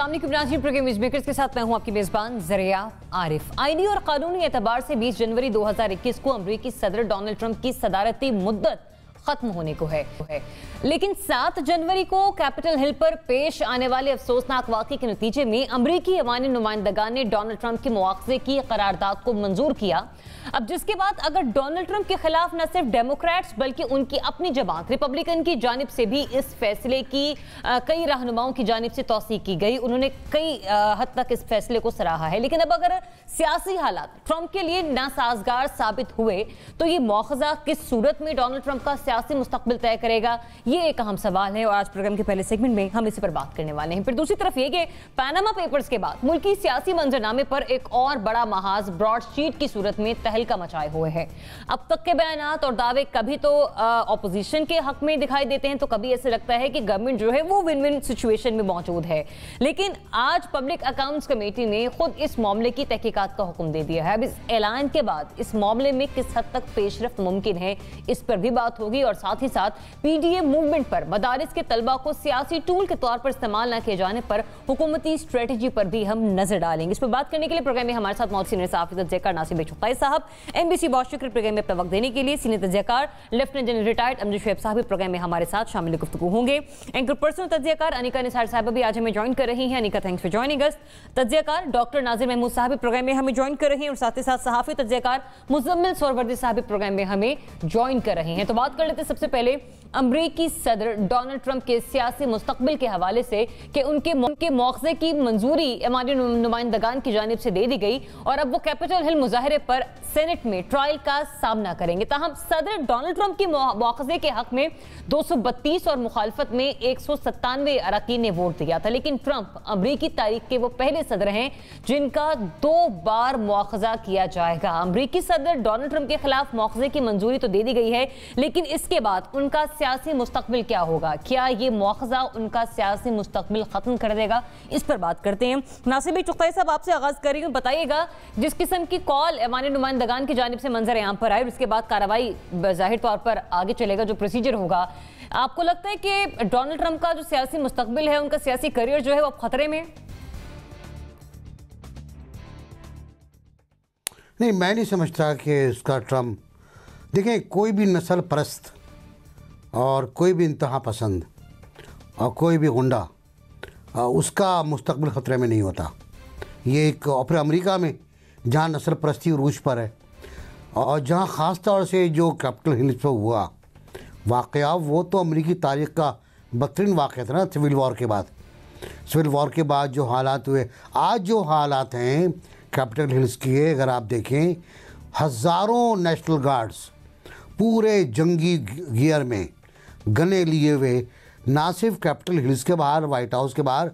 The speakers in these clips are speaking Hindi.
अस्सलाम वालेकुम नाज़रीन, प्रोग्राम मेकर्स के साथ मैं हूं आपकी मेज़बान ज़रिया आरिफ। आईनी और कानूनी एतबार से 20 जनवरी 2021 को अमरीकी सदर डोनाल्ड ट्रंप की सदारती मुद्दत खत्म होने को है, लेकिन 7 जनवरी को कैपिटल हिल पर पेश आने वाले अफसोसनाक वाक़े के नतीजे में अमरीकी अवामी नुमाइंदगान ने डोनाल्ड ट्रंप के मुआवजे की करारदाद को मंजूर किया। अब जिसके बाद अगर डोनाल्ड ट्रंप के खिलाफ न सिर्फ डेमोक्रेट्स बल्कि उनकी अपनी जमात रिपब्लिकन की जानिब से भी इस फैसले की कई रहनुमाओं की जानिब से तौसीक की गई, उन्होंने कई हद तक इस फैसले को सराहा है। लेकिन अब अगर सियासी हालात ट्रंप के लिए नासाजगार साबित हुए तो ये मुआवजा किस सूरत में डोनाल्ड ट्रंप का सियासी मुस्तकबिल तय करेगा, ये एक अहम सवाल है और आज प्रोग्राम के पहले सेगमेंट में हम इसी पर बात करने वाले हैं। फिर दूसरी तरफ ये कि पैनामा पेपर्स के बाद मुल्की सियासी मंजरनामे पर एक और बड़ा महाज ब्रॉडशीट की सूरत में तहलका मचाए हुए है। अब तक के बयानात और दावे कभी तो ऑपोजिशन के हक में दिखाई देते हैं तो कभी ऐसे लगता है कि गवर्नमेंट जो है वो विन विन सिचुएशन में मौजूद है। लेकिन आज पब्लिक अकाउंट्स कमेटी ने खुद इस मामले की तहकीकात का हुक्म दे दिया है। अब इस ऐलान के बाद इस मामले में किस हद तक पेशरफ्त मुमकिन है, इस पर भी बात होगी और साथ ही साथ पीडीए मूवमेंट पर मदारिस के तलबा को सियासी टूल के तौर पर इस्तेमाल न किए जाने पर हुकूमती स्ट्रेटजी पर भी हम नजर डालेंगे। इस पर बात करने के लिए प्रोग्राम में हमारे साथ मौजूद सीनियर सहाफ़ी तज्ज़ियाकार नासिर चुग़ताई साहब, एनबीसी बहुत शुक्र प्रोग्राम में अपना वक्त देने के लिए। सीनियर तज्ज़ियाकार lieutenant general retired Amjad Shoaib साहब प्रोग्राम में हमारे साथ शामिल गुफ्तगू होंगे। एंकर पर्सनल तज्ज़ियाकार अनिका निसार साहब भी आज हमें ज्वाइन कर रही हैं। Anika, thanks for joining us. तज्ज़ियाकार डॉक्टर नाज़िर महमूद साहब प्रोग्राम में हमें ज्वाइन कर रहे हैं और साथ ही साथ सहाफ़ी तज्ज़ियाकार मुज़म्मिल सोहरवर्दी साहब प्रोग्राम में हमें ज्वाइन कर रहे हैं। तो बात कर लेते हैं सबसे पहले अमरीकी सदर डोनाल्ड ट्रंप के सियासी मुस्तकबिल के हवाले से कि उनके मुआवजे की मंजूरी अवामी नुमाइंदगान की जानिब से दे दी गई और अब वो कैपिटल हिल मुजाहरे पर सेनेट में ट्रायल का सामना करेंगे। ताहम सदर डोनाल्ड ट्रंप के मुआवजे के हक में 232 और मुखालफत में 197 अरकान ने वोट दिया था। लेकिन ट्रंप अमरीकी तारीख के वो पहले सदर हैं जिनका 2 बार मुआवजा किया जाएगा। अमरीकी सदर डोनाल्ड ट्रंप के खिलाफ मुआवजे की मंजूरी तो दे दी गई है, लेकिन इसके बाद उनका सियासी मुस्तकबिल क्या होगा? क्या ये मुआवजा उनका सियासी मुस्तकबिल खत्म कर देगा? इस पर बात करते हैं। नासिर चुग़ताई साहब, आपसे आगाज करेंगे। बताइएगा, जिस किस्म की कॉल अवामी नुमाइंदगान की जानिब से मंजर आम पर आए, उसके बाद कार्रवाई ज़ाहिर तौर पर आगे चलेगा, जो प्रोसीजर होगा, आपको लगता है कि डोनाल्ड ट्रंप का जो सियासी मुस्तकबिल है, उनका सियासी करियर जो है वो खतरे में? नहीं, मैं नहीं समझता कि उसका ट्रंप, देखें, कोई भी नस्ल परस्त और कोई भी इंतहा पसंद और कोई भी गुंडा उसका मुस्तकबिल ख़तरे में नहीं होता। ये एक और अमेरिका में जहाँ नस्ल परस्ती रूज पर है और जहाँ ख़ास तौर से जो कैपिटल हिल पर हुआ वाक़या, वो तो अमेरिकी तारीख़ का बदतरीन वाक़या था ना। सिविल वॉर के बाद, सिविल वॉर के बाद जो हालात हुए, आज जो हालात हैं कैपिटल हिल्स के, अगर आप देखें, हज़ारों नेशनल गार्ड्स पूरे जंगी गियर में गने लिए हुए, ना सिर्फ कैपिटल हिल्स के बाहर, वाइट हाउस के बाहर,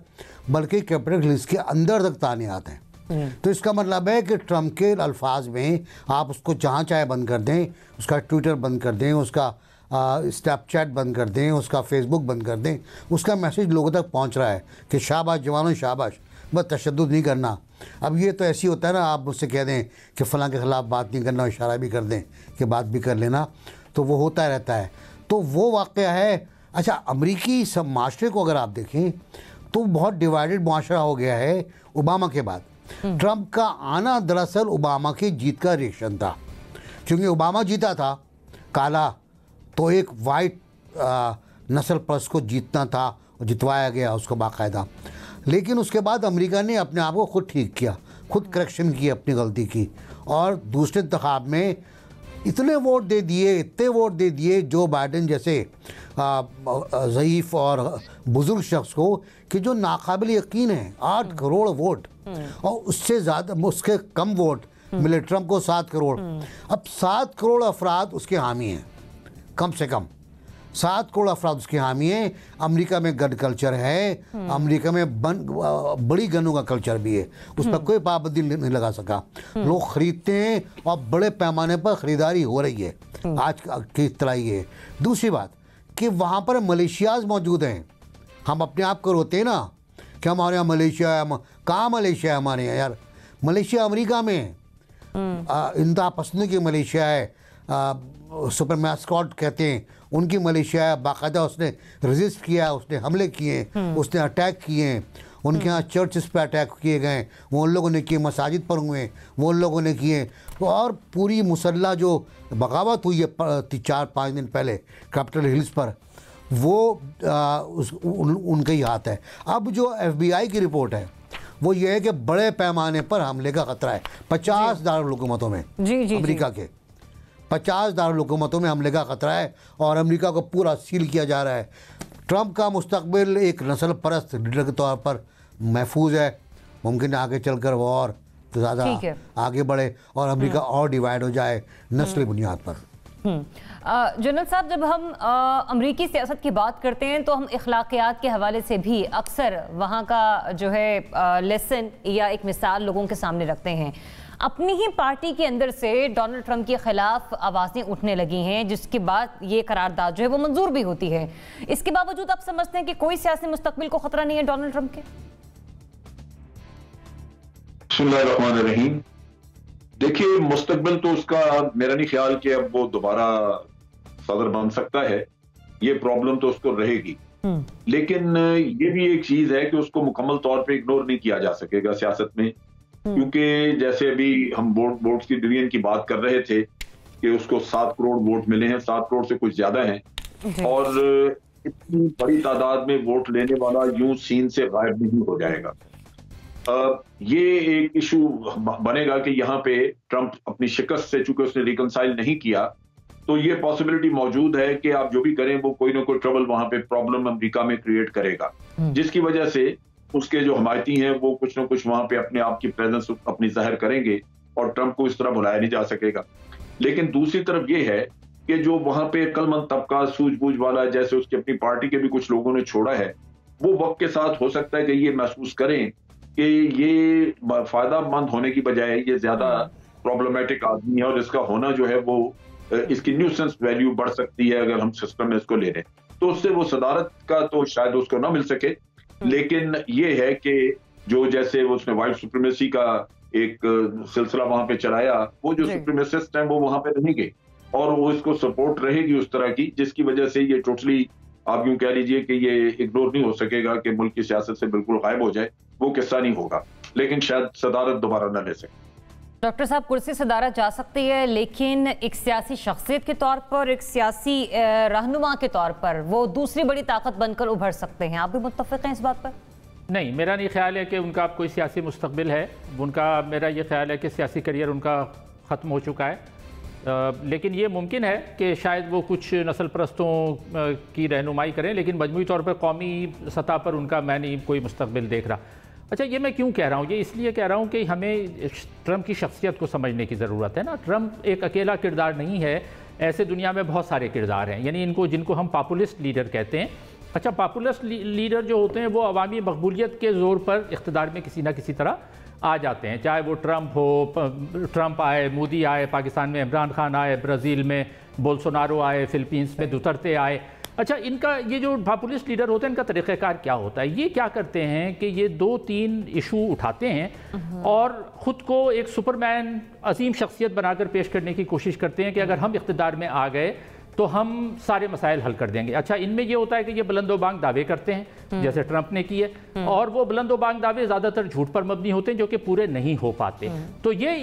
बल्कि कैपिटल हिल्स के अंदर तक ताने आते हैं। तो इसका मतलब है कि ट्रंप के अल्फाज में आप उसको जहाँ चाहे बंद कर दें, उसका ट्विटर बंद कर दें, उसका स्नैपचैट बंद कर दें, उसका फेसबुक बंद कर दें, उसका मैसेज लोगों तक पहुँच रहा है कि शाबाश जवानों शाबाश, बस तशद्दुद नहीं करना। अब ये तो ऐसी होता है ना, आप मुझसे कह दें कि फ़लाँ के ख़िलाफ़ बात नहीं करना, इशारा भी कर दें कि बात भी कर लेना, तो वो होता रहता है। तो वो वाक़या है। अच्छा, अमरीकी सब माशरे को अगर आप देखें तो बहुत डिवाइडेड माशरा हो गया है ओबामा के बाद। ट्रंप का आना दरअसल ओबामा की जीत का रिएक्शन था, क्योंकि ओबामा जीता था काला, तो एक वाइट नस्ल परस्त को जीतना था, जितवाया गया उसको बाकायदा। लेकिन उसके बाद अमेरिका ने अपने आप को खुद ठीक किया, खुद करेक्शन की, अपनी गलती की, और दूसरे इंतखाब में इतने वोट दे दिए, इतने वोट दे दिए जो बाइडेन जैसे ज़ईफ़ और बुज़ुर्ग शख्स को, कि जो नाकाबिल यकीन है 8 करोड़ वोट, और उससे ज़्यादा, उसके कम वोट मिले ट्रंप को 7 करोड़। अब 7 करोड़ अफराद उसके हामी हैं, कम से कम 7 करोड़ अफराद उसके हामी हैं। अमेरिका में गन कल्चर है, अमेरिका में बड़ी गनों का कल्चर भी है, उस पर कोई पाबंदी नहीं लगा सका। लोग खरीदते हैं और बड़े पैमाने पर ख़रीदारी हो रही है आज की तरह ही है। दूसरी बात कि वहाँ पर मलेशियाज मौजूद हैं। हम अपने आप को रोते हैं ना कि हमारे यहाँ मलेशिया है, कहाँ मलेशिया है हमारे यहाँ? यार, मलेशिया अमेरिका में है, इंतहा पसंद की मलेशिया है, सुपर मैस्कॉट कहते हैं उनकी मलेशिया है, बाकायदा उसने रजिस्ट किया, उसने हमले किए, उसने अटैक किए, उनके यहाँ चर्चेस पे अटैक किए गए, वो उन लोगों ने किए, मसाजिद पर हुए वो उन लोगों ने किए। तो और पूरी मुसल्ला जो बगावत हुई है 4-5 दिन पहले कैपिटल हिल्स पर, वो उनका ही हाथ है। अब जो FBI की रिपोर्ट है वो ये है कि बड़े पैमाने पर हमले का खतरा है। 50 दारुल-हुकूमतों में अमेरिका के 50 दारुल-हुकूमतों में हमले का खतरा है और अमेरिका को पूरा सील किया जा रहा है। ट्रंप का मुस्तकबिल एक नस्ल परस्त लीडर के तौर पर महफूज है। मुमकिन है आगे चलकर वो और ज़्यादा आगे बढ़े और अमेरिका और डिवाइड हो जाए नस्ली बुनियाद पर। जनरल साहब, जब हम अमरीकी सियासत की बात करते हैं तो हम अखलाकियात के हवाले से भी अक्सर वहाँ का जो है लेसन या एक मिसाल लोगों के सामने रखते हैं। अपनी ही पार्टी के अंदर से डोनाल्ड ट्रंप के खिलाफ आवाज़ें उठने लगी हैं, जिसके बाद ये करारदाद जो है वो मंजूर भी होती है। इसके बावजूद आप समझते हैं कि कोई सियासी मुस्तकबिल को खतरा नहीं है डोनाल्ड ट्रंप के? बिस्मिल्लाहिर्रहमानिर्रहीम। देखिए, मुस्तकबिल तो उसका मेरा नहीं ख्याल कि अब वो दोबारा सदर बन सकता है। ये प्रॉब्लम तो उसको रहेगी, लेकिन ये भी एक चीज है कि उसको मुकम्मल तौर पे इग्नोर नहीं किया जा सकेगा सियासत में, क्योंकि जैसे अभी हम वोट्स की डिवीजन की बात कर रहे थे कि उसको 7 करोड़ वोट मिले हैं, 7 करोड़ से कुछ ज्यादा हैं, और इतनी बड़ी तादाद में वोट लेने वाला यूं सीन से गायब नहीं हो जाएगा। ये एक इशू बनेगा कि यहाँ पे ट्रंप अपनी शिकस्त से, चूंकि उसने रिकंसाइल नहीं किया, तो ये पॉसिबिलिटी मौजूद है कि आप जो भी करें वो कोई ना कोई ट्रबल वहां पे प्रॉब्लम अमेरिका में क्रिएट करेगा, जिसकी वजह से उसके जो हमायती हैं वो कुछ ना कुछ वहां पे अपने आप की प्रेजेंस अपनी जाहिर करेंगे और ट्रंप को इस तरह बुलाया नहीं जा सकेगा। लेकिन दूसरी तरफ ये है कि जो वहां पे अक्लमंद तबका, सूझबूझ वाला, जैसे उसकी अपनी पार्टी के भी कुछ लोगों ने छोड़ा है, वो वक्त के साथ हो सकता है कि ये महसूस करें कि ये फायदामंद होने की बजाय ये ज्यादा प्रॉब्लमेटिक आदमी है और इसका होना जो है वो इसकी न्यूसेंस वैल्यू बढ़ सकती है अगर हम सिस्टम में इसको ले लें, तो उससे वो सदारत का तो शायद उसको ना मिल सके। लेकिन ये है कि जो जैसे उसने वाइट सुप्रीमेसी का एक सिलसिला वहां पे चलाया, वो जो सुप्रीमेसिस्ट हैं वो वहां पे रहेंगे और वो इसको सपोर्ट रहेगी उस तरह की, जिसकी वजह से ये टोटली आप यूं कह लीजिए कि ये इग्नोर नहीं हो सकेगा कि मुल्क की सियासत से बिल्कुल गायब हो जाए, वो किस्सा नहीं होगा, लेकिन शायद सदारत दोबारा न ले सके। डॉक्टर साहब, कुर्सी सदारत जा सकती है, लेकिन एक सियासी शख्सियत के तौर पर, एक सियासी रहनुमा के तौर पर वो दूसरी बड़ी ताकत बनकर उभर सकते हैं। आप भी मुत्तफिक हैं इस बात पर? नहीं, मेरा नहीं ख्याल है कि उनका कोई सियासी मुस्तकबिल है। उनका, मेरा ये ख्याल है कि सियासी करियर उनका ख़त्म हो चुका है। लेकिन ये मुमकिन है कि शायद वो कुछ नस्ल परस्तों की रहनुमाई करें, लेकिन मजमूई तौर पर कौमी सतह पर उनका मैं नहीं कोई मुस्तकबिल देख रहा। अच्छा, ये मैं क्यों कह रहा हूँ? ये इसलिए कह रहा हूँ कि हमें ट्रंप की शख्सियत को समझने की ज़रूरत है ना। ट्रंप एक अकेला किरदार नहीं है, ऐसे दुनिया में बहुत सारे किरदार हैं, यानी जिनको हम पॉपुलिस्ट लीडर कहते हैं। अच्छा, पॉपुलिस्ट लीडर जो होते हैं वो अवामी मकबूलियत के ज़ोर पर इख्तिदार में किसी ना किसी तरह आ जाते हैं, चाहे वो ट्रंप आए, मोदी आए, पाकिस्तान में इमरान खान आए, ब्राज़ील में बोल्सोनारो आए, फिलीपींस में दुतर्ते आए। अच्छा, इनका ये जो पॉपुलिस्ट लीडर होते हैं, इनका तरीक़ाकार क्या होता है? ये क्या करते हैं कि ये 2-3 इशू उठाते हैं और ख़ुद को एक सुपरमैन अजीम शख्सियत बनाकर पेश करने की कोशिश करते हैं कि अगर हम इख्तिदार में आ गए तो हम सारे मसाइल हल कर देंगे। अच्छा, इनमें ये होता है कि ये बुलंदोबांग दावे करते हैं, जैसे ट्रंप ने किए, और वो बुलंदोबांग दावे ज़्यादातर झूठ पर मबनी होते हैं, जो कि पूरे नहीं हो पाते। तो ये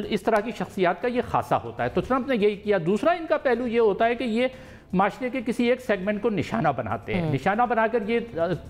इस तरह की शख्सियात का ये खासा होता है। तो ट्रंप ने यही किया। दूसरा इनका पहलू ये होता है कि ये माशरे के किसी एक सेगमेंट को निशाना बनाते हैं। निशाना बनाकर ये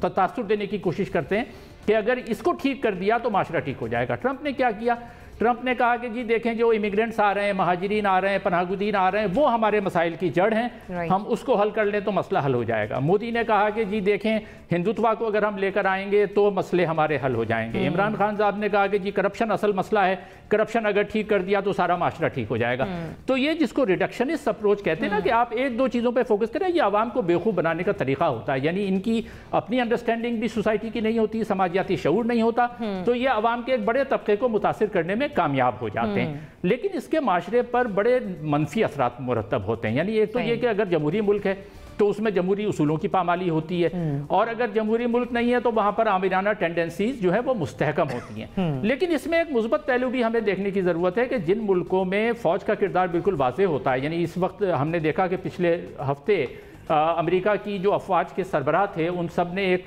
तासुर देने की कोशिश करते हैं कि अगर इसको ठीक कर दिया तो माशरा ठीक हो जाएगा। ट्रंप ने क्या किया? ट्रंप ने कहा कि जी देखें, जो इमिग्रेंट्स आ रहे हैं, महाजिरीन आ रहे हैं, पनाहगुदीन आ रहे हैं, वो हमारे मसाइल की जड़ हैं, हम उसको हल कर लें तो मसला हल हो जाएगा। मोदी ने कहा कि जी देखें, हिंदुत्व को अगर हम लेकर आएंगे तो मसले हमारे हल हो जाएंगे। इमरान खान साहब ने कहा कि जी करप्शन असल मसला है, करप्शन अगर ठीक कर दिया तो सारा माशरा ठीक हो जाएगा। तो ये जिसको रिडक्शनिस्ट अप्रोच कहते हैं ना, कि आप 1-2 चीज़ों पर फोकस करें, ये आवाम को बेवकूफ़ बनाने का तरीका होता है। यानी इनकी अपनी अंडरस्टैंडिंग भी सोसाइटी की नहीं होती, समाजियाती शऊर नहीं होता, तो ये आवाम के एक बड़े तबके को मुतासिर करने में कामयाब हो जाते हैं। लेकिन इसके माशरे पर बड़े मनफी असरात मुरतब होते हैं। यानी एक तो ये कि अगर जमहूरी मुल्क है तो उसमें जमहूरी उसूलों की पामाली होती है, और अगर जमहूरी मुल्क नहीं है तो वहाँ पर आमिराना टेंडेंसीज जो है वो मुस्तहकम होती हैं। लेकिन इसमें एक मुस्बत पहलू भी हमें देखने की ज़रूरत है कि जिन मुल्कों में फ़ौज का किरदार बिल्कुल वाज़ेह होता है, यानी इस वक्त हमने देखा कि पिछले हफ्ते अमेरिका की जो अफवाज के सरबराह थे, उन सब ने एक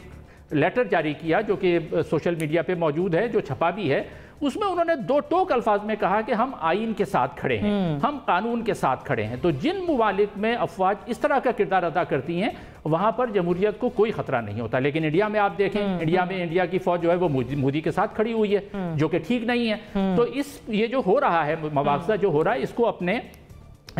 लेटर जारी किया जो कि सोशल मीडिया पे मौजूद है, जो छपा भी है, उसमें उन्होंने दो टोक अल्फाज में कहा कि हम आइन के साथ खड़े हैं, हम कानून के साथ खड़े हैं। तो जिन मुमालिक में अफवाज इस तरह का किरदार अदा करती हैं वहां पर जमहूरियत को कोई खतरा नहीं होता। लेकिन इंडिया में आप देखें, इंडिया की फौज जो है वो मोदी के साथ खड़ी हुई है, जो कि ठीक नहीं है। तो ये जो हो रहा है, मवाक़ज़ा जो हो रहा है, इसको अपने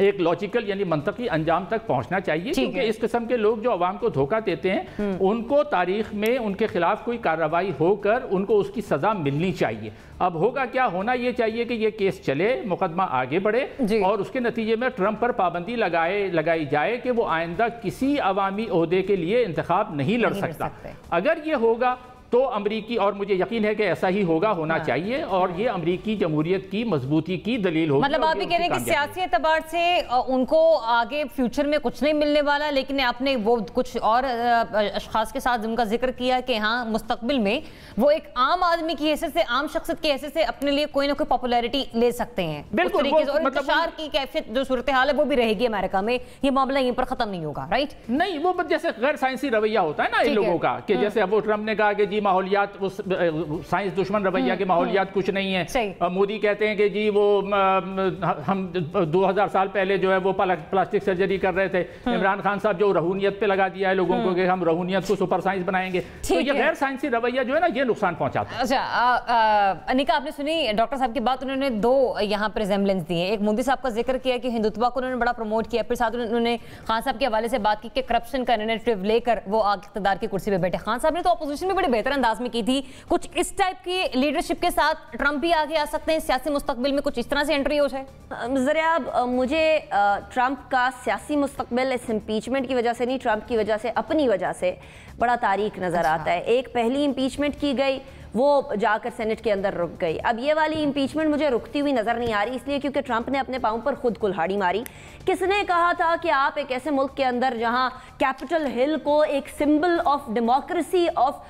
एक लॉजिकल यानी मंतकी अंजाम तक पहुंचना चाहिए, क्योंकि इस किस्म के लोग जो अवाम को धोखा देते हैं उनको तारीख में उनके खिलाफ कोई कार्रवाई होकर उनको उसकी सजा मिलनी चाहिए। अब होगा क्या, होना ये चाहिए कि ये केस चले, मुकदमा आगे बढ़े और उसके नतीजे में ट्रंप पर पाबंदी लगाई जाए कि वो आइंदा किसी अवामी ओहदे के लिए इंतखाब नहीं लड़ सकता। अगर ये होगा तो अमरीकी, और मुझे यकीन है कि ऐसा ही होना चाहिए, और ये अमरीकी जमहूरियत की मजबूती की दलील होगी। मतलब आप ये कह रहे हैं कि सियासी एतबार से उनको आगे फ्यूचर में कुछ नहीं मिलने वाला, लेकिन आपने वो कुछ और अशखास के साथ उनका जिक्र किया कि हाँ मुस्तकबिल में वो एक आम आदमी की हैसियत से, आम शख्सियत की हैसियत से अपने लिए कोई ना कोई पॉपुलैरिटी ले सकते हैं। बिल्कुल, और इंतशार की कैफियत जो सूरत हाल है वो भी रहेगी अमेरिका में, ये मामला यहीं पर खत्म नहीं होगा, राइट? नहीं, वो जैसे गैर साइंसी रवैया होता है ना इन लोगों का, कि जैसे अब वो ट्रंप ने कहा कि जी माहौलियात, साइंस दुश्मन रवैया के माहौलियात कुछ नहीं है। मोदी कहते हैं कि जी वो हम 2000 साल पहले जो है वो प्लास्टिक सर्जरी कर रहे थे। इमरान खान साहब जो रहूनियत पे लगा दिया है लोगों को कि हम रहूनियत को सुपर साइंस बनाएंगे। तो ये गैर साइंसी रवैया जो है ना, ये नुकसान पहुंचाता है। अच्छा अनिका, आपने सुनी डॉक्टर साहब की बात, उन्होंने दो यहाँ पर रिजेम्बलेंस दी है। एक मोदी साहब का जिक्र किया कि हिंदुत्व को उन्होंने बड़ा प्रमोट किया, फिर साथ उन्होंने खान साहब के हवाले से बात की कि करप्शन का नैरेटिव लेकर वो आगे इक़्तिदार की कुर्सी पे बैठे। खान साहब ने तो अपोजिशन में बड़े बेहतर अंदाज में की थी। कुछ इस टाइप की लीडरशिप के साथ ट्रंप भी आगे आ सकते हैं सियासी मुस्तकबिल में, कुछ इस तरह से एंट्री हो जाए? जरा मुझे ट्रंप का सियासी मुस्तकबिल इस इम्पीचमेंट की वजह से नहीं, ट्रंप की वजह से, अपनी वजह से बड़ा तारीख नजर आता है। एक पहली इम्पीचमेंट की गई, वो जाकर सेनेट के अंदर रुक गई। अब ये वाली इम्पीचमेंट मुझे रुकती हुई नजर नहीं आ रही, इसलिए क्योंकि ट्रंप ने अपने पांव पर खुद कुल्हाड़ी मारी। किसने कहा था कि आप एक ऐसे मुल्क के अंदर जहां कैपिटल हिल को एक symbol of democracy of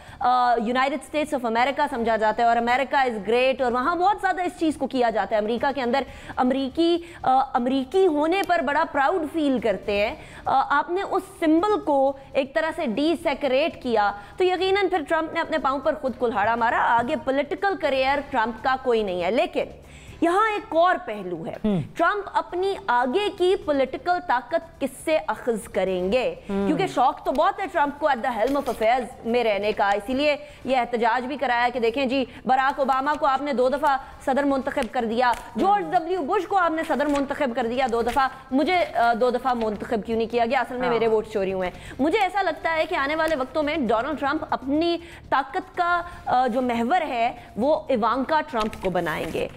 United states of America समझा जाता है और अमेरिका इज ग्रेट, और वहां बहुत ज्यादा इस चीज को किया जाता है। अमेरिका के अंदर अमरीकी होने पर बड़ा प्राउड फील करते हैं। आपने उस सिंबल को एक तरह से डीसेक्रेट किया, तो यकीनन फिर ट्रंप ने अपने पांव पर खुद कुल्हाड़ा मारा। आगे पॉलिटिकल करियर ट्रंप का कोई नहीं है, लेकिन यहां एक और पहलू है। ट्रंप अपनी आगे की पॉलिटिकल ताकत किससे अखज करेंगे, क्योंकि शौक तो बहुत है ट्रंप को at the helm of affairs में रहने का। इसीलिए यह एहतजाज भी कराया कि देखें जी, बराक ओबामा को आपने 2 दफा सदर मुंतखब कर दिया, जॉर्ज डब्ल्यू बुश को आपने सदर मुंतखब कर दिया 2 दफा, मुझे 2 दफा मुंतखब क्यों नहीं किया गया? असल में मेरे वोट चोरी हुए। मुझे ऐसा लगता है कि आने वाले वक्तों में डोनाल्ड ट्रंप अपनी ताकत का जो महवर है वो इवांका ट्रंप को बनाएंगे।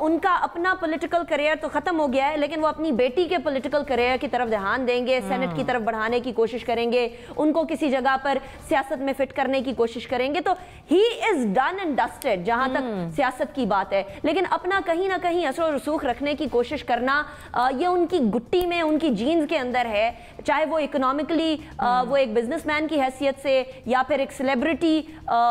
उनका अपना पॉलिटिकल करियर तो खत्म हो गया है, लेकिन वो अपनी बेटी के पॉलिटिकल करियर की तरफ ध्यान देंगे, सेनेट की तरफ बढ़ाने की कोशिश करेंगे, उनको किसी जगह पर सियासत में फिट करने की कोशिश करेंगे। तो he is done and dusted जहां तक सियासत की बात है। लेकिन अपना कहीं ना कहीं असर रसूख रखने की कोशिश करना, ये उनकी गुट्टी में, उनकी जीन्स के अंदर है। चाहे वो इकोनॉमिकली वो एक बिजनेसमैन की हैसियत से, या फिर एक सेलिब्रिटी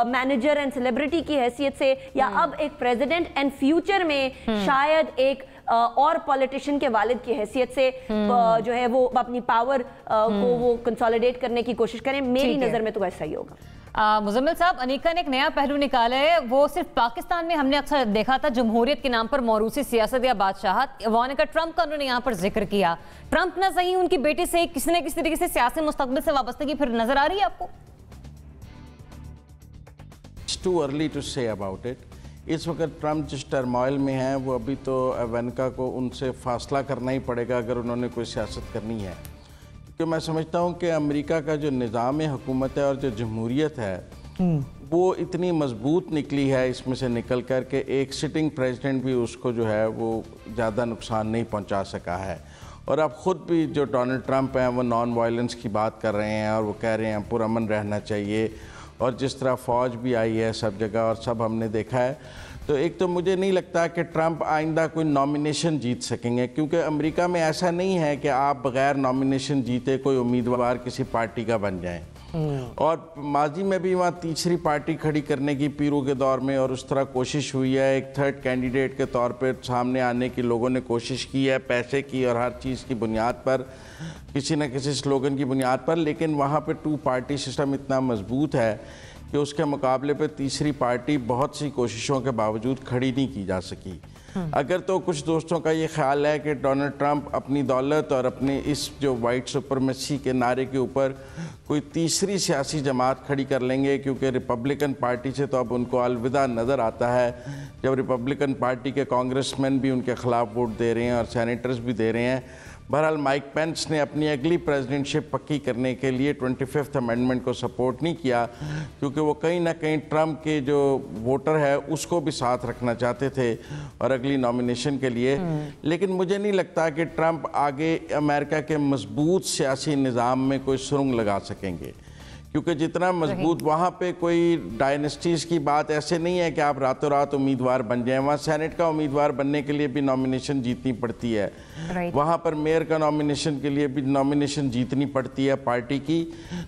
मैनेजर एंड सेलिब्रिटी की हैसियत से, या अब एक प्रेसिडेंट एंड फ्यूचर में शायद एक और पॉलिटिशियन के वालिद की हैसियत से जो है वो अपनी पावर को वो कंसोलिडेट करने की कोशिश करें। मेरी नजर में तो ऐसा ही होगा। मुजम्मिल साहब, अनीका ने एक नया पहलू निकाला है। वो सिर्फ पाकिस्तान में हमने अक्सर देखा था जमहूरियत के नाम पर मौरूसी सियासत या बादशाहत। वानिका ट्रंप का उन्होंने यहाँ पर जिक्र किया। ट्रंप ना सही, उनकी बेटी से किसी न किसी तरीके से सियासी मुस्तकबिल से वाबस्तगी फिर नजर आ रही है आपको? It's too early to say about it. इस वक्त ट्रंप जिस टर्मोइल में है वो अभी तो इवांका को उनसे फासला करना ही पड़ेगा अगर उन्होंने कोई सियासत करनी है, क्योंकि मैं समझता हूँ कि अमेरिका का जो निज़ाम हुकूमत है और जो जमहूरियत है वो इतनी मजबूत निकली है इसमें से निकल कर के एक सिटिंग प्रेसिडेंट भी उसको जो है वो ज़्यादा नुकसान नहीं पहुँचा सका है। और अब ख़ुद भी जो डोनाल्ड ट्रंप हैं वो नॉन वायलेंस की बात कर रहे हैं और वो कह रहे हैं पुरअमन रहना चाहिए, और जिस तरह फ़ौज भी आई है सब जगह और सब हमने देखा है। तो एक तो मुझे नहीं लगता कि ट्रंप आइंदा कोई नॉमिनेशन जीत सकेंगे, क्योंकि अमेरिका में ऐसा नहीं है कि आप बग़ैर नॉमिनेशन जीते कोई उम्मीदवार किसी पार्टी का बन जाएं। और माजी में भी वहाँ तीसरी पार्टी खड़ी करने की पीरों के दौर में और उस तरह कोशिश हुई है, एक थर्ड कैंडिडेट के तौर पर सामने आने की लोगों ने कोशिश की है, पैसे की और हर चीज़ की बुनियाद पर, किसी न किसी स्लोगन की बुनियाद पर। लेकिन वहाँ पे 2 पार्टी सिस्टम इतना मजबूत है कि उसके मुकाबले पे तीसरी पार्टी बहुत सी कोशिशों के बावजूद खड़ी नहीं की जा सकी। अगर तो कुछ दोस्तों का ये ख्याल है कि डोनाल्ड ट्रंप अपनी दौलत और अपने इस जो वाइट सुपरमेसी के नारे के ऊपर कोई तीसरी सियासी जमात खड़ी कर लेंगे, क्योंकि रिपब्लिकन पार्टी से तो अब उनको अलविदा नज़र आता है, जब रिपब्लिकन पार्टी के कांग्रेसमैन भी उनके ख़िलाफ़ वोट दे रहे हैं और सेनेटर्स भी दे रहे हैं। बहरहाल माइक पेंस ने अपनी अगली प्रेसिडेंटशिप पक्की करने के लिए 25th अमेंडमेंट को सपोर्ट नहीं किया, क्योंकि वो कहीं ना कहीं ट्रंप के जो वोटर है उसको भी साथ रखना चाहते थे और अगली नॉमिनेशन के लिए। लेकिन मुझे नहीं लगता कि ट्रंप आगे अमेरिका के मजबूत सियासी निज़ाम में कोई सुरंग लगा सकेंगे, क्योंकि जितना मजबूत वहाँ पे कोई डायनेस्टीज़ की बात ऐसे नहीं है कि आप रातों रात उम्मीदवार बन जाएं। वहाँ सेनेट का उम्मीदवार बनने के लिए भी नॉमिनेशन जीतनी पड़ती है, वहाँ पर मेयर का नॉमिनेशन के लिए भी नॉमिनेशन जीतनी पड़ती है पार्टी की।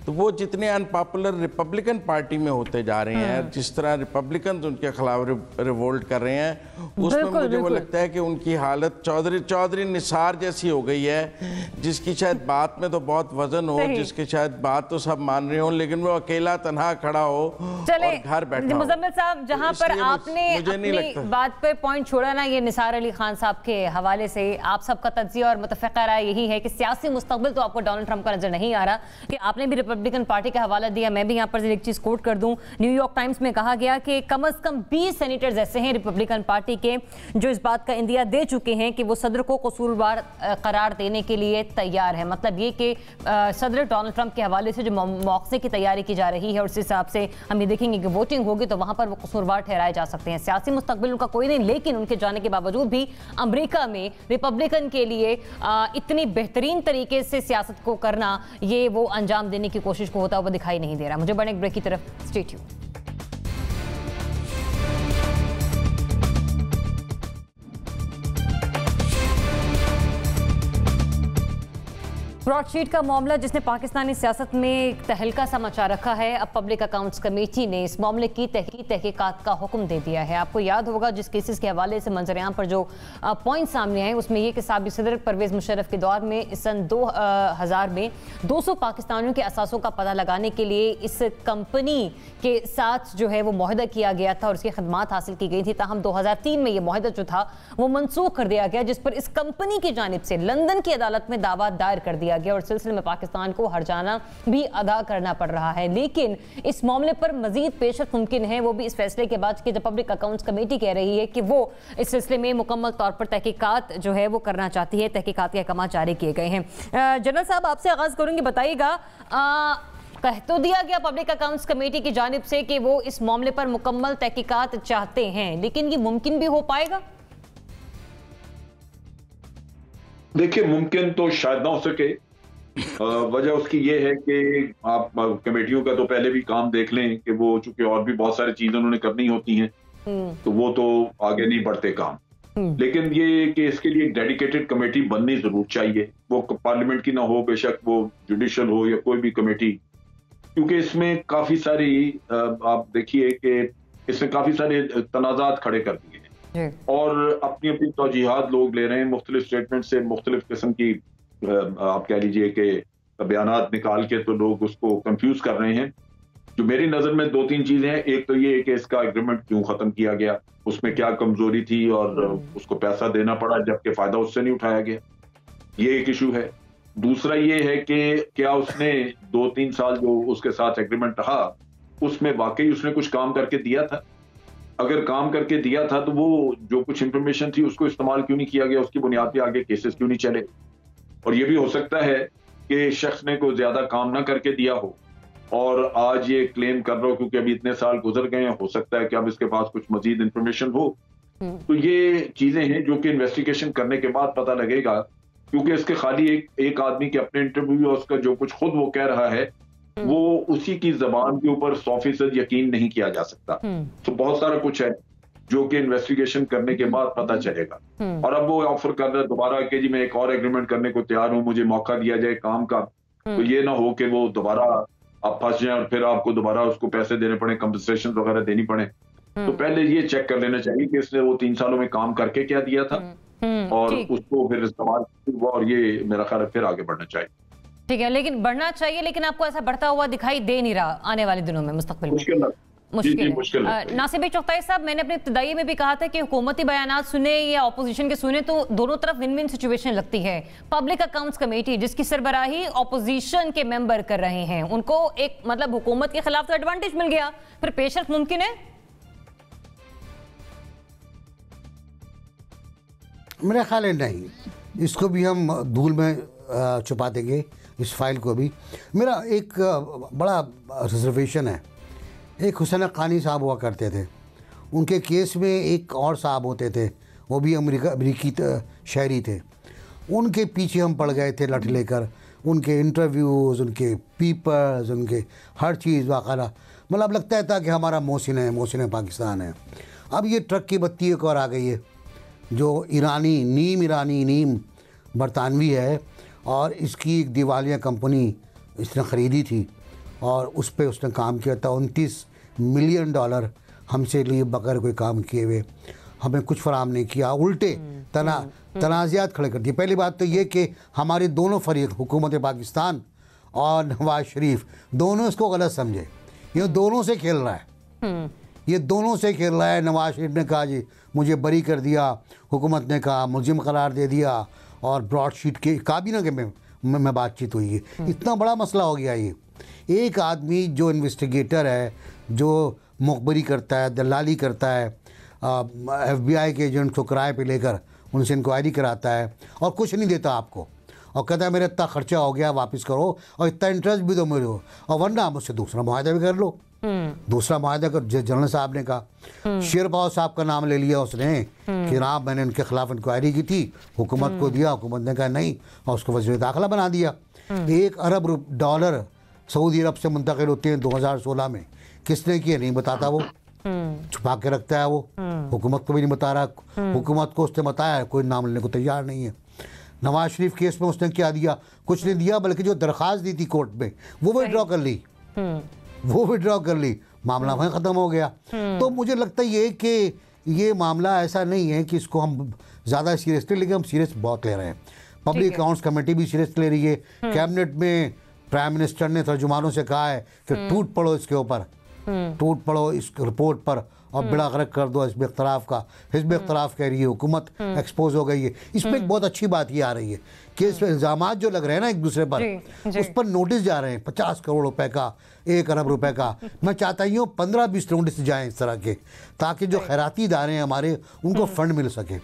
तो वो जितने अनपॉपुलर रिपब्लिकन पार्टी में होते जा रहे हैं, जिस तरह रिपब्लिकन उनके खिलाफ रिवोल्ट कर रहे हैं, उसमें मुझे वो लगता है कि उनकी हालत चौधरी निसार जैसी हो गई है, जिसकी शायद बात में तो बहुत वजन हो, जिसकी शायद बात तो सब मान रहे हो, लेकिन वो अकेला तनहा खड़ा हो और घर बैठा हो। मुजम्मिल साहब, जहां पर आपने अपनी बात पे पॉइंट छोड़ा ना, ये निसार अली खान साहब के हवाले से आप सबका तज्जिया और मुतफ़िक़ा राय यही है कि सियासी मुस्तक़बिल तो आपको डोनाल्ड ट्रंप का नजर नहीं आ रहा, कि आपने भी रिपब्लिकन पार्टी का हवाला दिया। मैं भी यहाँ पर एक चीज़ कोट कर दूँ, न्यूयॉर्क टाइम्स में कहा गया कि कम अज़ कम 20 सेनेटर्स ऐसे हैं रिपब्लिकन पार्टी के जो इस बात का इंदिया दे चुके हैं कि वो सदर को कसूरवार करार देने के लिए तैयार है। मतलब ये कि सदर डोनाल्ड ट्रंप के हवाले से जो मौक़े की तैयारी की जा रही है, और उस हिसाब से हम ये देखेंगे कि वोटिंग होगी तो वहां पर वो कसूरवार ठहराए जा सकते हैं। सियासी मुस्तकबिल उनका कोई नहीं, लेकिन उनके जाने के बावजूद भी अमेरिका में रिपब्लिकन के लिए इतनी बेहतरीन तरीके से सियासत को करना, ये वो अंजाम देने की कोशिश को होता हुआ दिखाई नहीं दे रहा। मुझे बड़े एक ब्रेक की तरफ स्टे ट्यून्ड। ब्रॉडशीट का मामला जिसने पाकिस्तानी सियासत में एक तहलका सा मचा रखा है, अब पब्लिक अकाउंट्स कमेटी ने इस मामले की तहकीकात का हुक्म दे दिया है। आपको याद होगा जिस केसेस के हवाले से मंजर-ए-आम पर जो पॉइंट सामने आए, उसमें यह कि साबिक़ सदर परवेज़ मुशर्रफ के दौर में सन 2000 में 200 पाकिस्तानियों के असासों का पता लगाने के लिए इस कंपनी के साथ जो है वो मुआहदा किया गया था और उसकी खदमात हासिल की गई थी। ताहम 2003 में ये मुआहदा जो था वो मनसूख कर दिया गया, जिस पर इस कंपनी की जानिब से लंदन की अदालत में दावा दायर कर दिया गया और सिलसिले में पाकिस्तान को हर्जाना भी अदा करना पड़ रहा है। लेकिन इस मामले पर मजीद पेशरफ मुमकिन है, वो भी इस फैसले के बाद कि जब पब्लिक अकाउंट्स कमेटी कह रही है कि वो इस सिलसिले में मुकम्मल तौर पर तहकीकात जो है वो करना चाहती है, तहकीकात के अहकाम जारी किए गए हैं। जनरल साहब, आपसे आगाज करूंगी, बताइएगा, कह तो दिया गया पब्लिक अकाउंट्स कमेटी की जानिब से कि वो इस मामले पर मुकम्मल तहकीकात चाहते हैं, लेकिन ये मुमकिन भी हो पाएगा? देखिए, मुमकिन तो शायद ना हो सके। वजह उसकी ये है कि आप कमेटियों का तो पहले भी काम देख लें कि वो चूंकि और भी बहुत सारी चीजें उन्होंने करनी होती हैं, तो वो तो आगे नहीं बढ़ते काम। लेकिन ये कि इसके लिए एक डेडिकेटेड कमेटी बननी जरूर चाहिए, वो पार्लियामेंट की ना हो, बेशक वो जुडिशल हो या कोई भी कमेटी, क्योंकि इसमें काफी सारी आप देखिए कि इसमें काफी सारे तनाजात खड़े कर दिए हैं और अपनी अपनी तौजीहात लोग ले रहे हैं, मुख्तलिफ स्टेटमेंट से मुख्तलिफ किस्म की आप कह लीजिए कि बयानात निकाल के तो लोग उसको कंफ्यूज कर रहे हैं। जो मेरी नजर में 2-3 चीजें हैं, एक तो ये है कि इसका एग्रीमेंट क्यों खत्म किया गया, उसमें क्या कमजोरी थी और उसको पैसा देना पड़ा जबकि फायदा उससे नहीं उठाया गया, ये एक इशू है। दूसरा ये है कि क्या उसने 2-3 साल जो उसके साथ एग्रीमेंट रहा उसमें वाकई उसने कुछ काम करके दिया था? अगर काम करके दिया था तो वो जो कुछ इंफॉर्मेशन थी उसको इस्तेमाल क्यों नहीं किया गया, उसकी बुनियाद पे आगे केसेस क्यों नहीं चले? और ये भी हो सकता है कि शख्स ने कोई ज्यादा काम ना करके दिया हो और आज ये क्लेम कर रहा हो क्योंकि अभी इतने साल गुजर गए हैं, हो सकता है कि अब इसके पास कुछ मजीद इंफॉर्मेशन हो। तो ये चीजें हैं जो कि इन्वेस्टिगेशन करने के बाद पता लगेगा, क्योंकि इसके खाली एक आदमी के अपने इंटरव्यू और उसका जो कुछ खुद वो कह रहा है वो उसी की जबान के ऊपर 100% यकीन नहीं किया जा सकता। तो बहुत सारा कुछ है जो कि इन्वेस्टिगेशन करने के बाद पता चलेगा। और अब वो ऑफर कर रहा है दोबारा कि जी मैं एक और एग्रीमेंट करने को तैयार हूं, मुझे मौका दिया जाए काम का, तो ये ना हो कि वो दोबारा आप फंस जाए और फिर आपको दोबारा उसको पैसे देने पड़े, कंपनसेशन वगैरह देनी पड़े। तो पहले ये चेक कर लेना चाहिए कि इसने वो 3 सालों में काम करके क्या दिया था और उसको फिर इस्तेमाल हुआ, और ये मेरा ख्याल है फिर आगे बढ़ना चाहिए। ठीक है, लेकिन बढ़ना चाहिए, लेकिन आपको ऐसा बढ़ता हुआ दिखाई दे नहीं रहा आने वाले दिनों में, मुस्तकबिल में मुश्किल है। नासिर चौगताई साहब, मैंने अपने इब्तिदाई में भी कहा था कि हुकूमती बयानात सुने या ऑपोजिशन के सुने तो दोनों तरफ विन विन सिचुएशन लगती है। पब्लिक अकाउंट्स कमेटी जिसकी सरबराही ऑपोजिशन के मेंबर कर रहे हैं, उनको एक मतलब हुकूमत के खिलाफ तो एडवांटेज मिल गया, फिर पेशरफ मुमकिन है? मेरा ख्याल है नहीं, इसको भी हम धूल में छुपा देंगे, इस फाइल को भी। मेरा एक बड़ा रिजर्वेशन है। एक हुसैन हक्कानी साहब हुआ करते थे, उनके केस में एक और साहब होते थे, वो भी अमेरिकी शहरी थे। उनके पीछे हम पड़ गए थे लठ लेकर, उनके इंटरव्यूज़, उनके पेपर्स, उनके हर चीज़ वाक़ा, मतलब लगता था कि हमारा मोहसिन पाकिस्तान है। अब ये ट्रक की बत्ती एक और आ गई है, जो ईरानी नीम बरतानवी है, और इसकी एक दिवालिया कंपनी इसने ख़रीदी थी और उस पर उसने काम किया था। $29 मिलियन हमसे लिए बगैर कोई काम किए हुए, हमें कुछ फराहम नहीं किया, उल्टे तनाज़ात खड़े कर दिए। पहली बात तो ये कि हमारे दोनों फरीक, हुकूमत पाकिस्तान और नवाज शरीफ, दोनों इसको गलत समझे। ये दोनों से खेल रहा है, ये दोनों से खेल रहा है। नवाज शरीफ ने कहा जी मुझे बरी कर दिया, हुकूमत ने कहा मुलजिम करार दे दिया, और ब्रॉडशीट के काबीना के में बातचीत हुई है। इतना बड़ा मसला हो गया ये। एक आदमी जो इन्वेस्टिगेटर है, जो मुखबरी करता है, दलाली करता है, FBI के एजेंट को किराए पे लेकर उनसे इंक्वायरी कराता है और कुछ नहीं देता आपको, और कहता है मेरा इतना खर्चा हो गया वापस करो और इतना इंटरेस्ट भी दो मेरे को, और वरना मुझसे दूसरा मुआहदा भी कर लो। दूसरा मुआहदा कर, जनरल साहब ने कहा, शेरबाव साहब का नाम ले लिया उसने कि हाँ मैंने उनके खिलाफ इंक्वायरी की थी, हुकूमत को दिया, हुकूमत ने कहा नहीं, और उसको वज़ीर दाखिला बना दिया। $1 अरब सऊदी अरब से मुंतकिल होते हैं 2016 में, किसने किया नहीं बताता, वो छुपा के रखता है, वो हुकूमत को भी नहीं बता रहा। हुकूमत को उसने बताया, कोई नाम लेने को तैयार नहीं है। नवाज शरीफ केस में उसने क्या दिया? कुछ नहीं दिया, बल्कि जो दरख्वास्त दी थी कोर्ट में वो विड्रॉ कर ली, मामला वहीं ख़त्म हो गया। तो मुझे लगता है कि ये मामला ऐसा नहीं है कि इसको हम ज़्यादा सीरियसली, लेकिन हम सीरियस बहुत ले रहे हैं। पब्लिक अकाउंट्स कमेटी भी सीरियस ले रही है। कैबिनेट में प्राइम मिनिस्टर ने तर्जुमानों से कहा है कि टूट पड़ो इसके ऊपर, टूट पड़ो इस रिपोर्ट पर और बेड़ा गर्क कर दो हिज़्ब इख्तिलाफ का। हिज़्ब इख्तिलाफ कह रही है हुकूमत एक्सपोज हो गई है। इसमें एक बहुत अच्छी बात ये आ रही है कि इस इल्ज़ामात जो लग रहे हैं ना एक दूसरे पर, उस पर नोटिस जा रहे हैं 50 करोड़ रुपए का, 1 अरब रुपए का। मैं चाहता हूँ 15-20 नोटिस जाएँ इस तरह के, ताकि जो खैराती इदारे हैं हमारे, उनको फंड मिल सके।